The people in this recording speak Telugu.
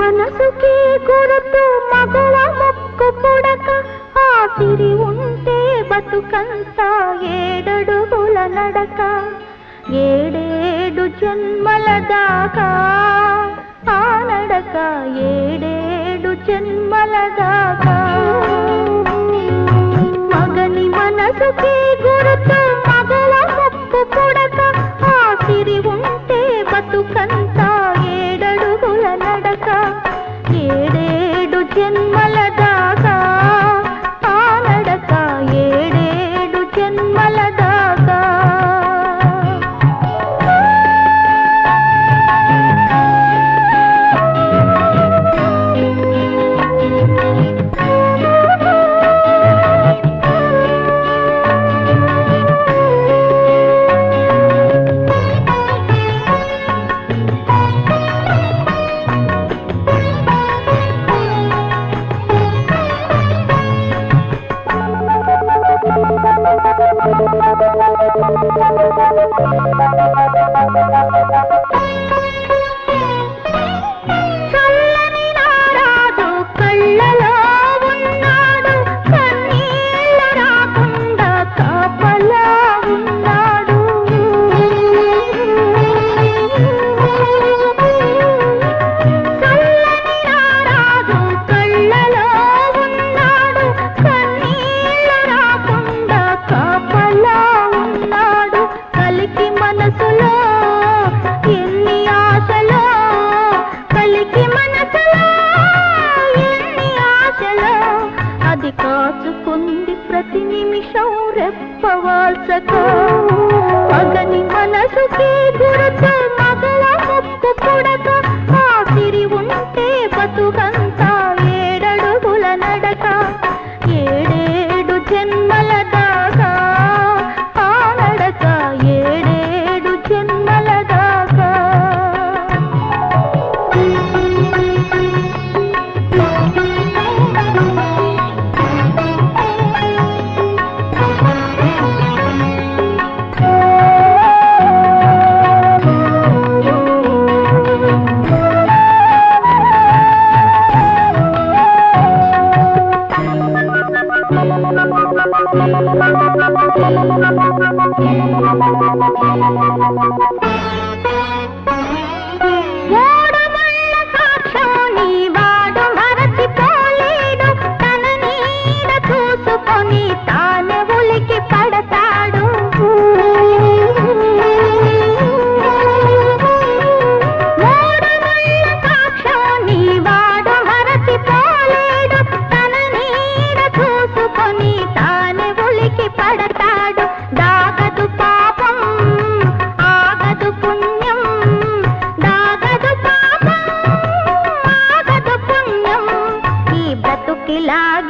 మనసుకి గురుతు మగవ మొక్కు పుడక ఆ సిరి ఉంటే బతుకంతా ఏడడుగుల నడక ఏడేడు జన్మల దాకా ఆ నడక ఏడేడు జన్మల దాకా మగని మనసుకి గురుతు మగవ మొక్కు పుడక ఆ సిరి ఉంటే బతుకంతా ఏడడుగుల నడక ఏడేడు జన్మల దాకా ఆ నడక ఏడేడు జన్మల దాకా చల్లని నారాజు కళ్ళలో ఉన్నాడు కన్నీళ్ళ రాకుండా కాపలా ఉన్నాడు చల్లని నారాజు కళ్ళలో ఉన్నాడు కన్నీళ్ళ రాకుండా కాపలా ఉన్నాడు కలికి మనసులో ఎన్ని ఆశలో కలికి మనసులో ఎన్ని ఆశలో అది కాచుకుంది ప్రతి నిమిషం రెప్పవాల్సక మగని మనసుకి గురుతు మగవ మొక్కు పుడక ఆ సిరి ఉంటే బతుకంతా ఏడడుగుల నడక ఏడేడు జన్మల దాకా ఆ నడక ఏడేడు జన్మల దాకా ఓడముళ్ళ సాక్షాన్ని వాడు మరచిపోలేడు తన నీడ చూసుకొని తానే ఉలికి పడతాడు ఓడముళ్ళ సాక్షాన్ని వాడు మరచిపోలేడు తన నీడ చూసుకొని తానే ఉలికి పడతాడు దాగదు పాపం ఆగదు పుణ్యం దాగదు పాపం ఆగదు పుణ్యం ఈ బ్రతుకిలాగే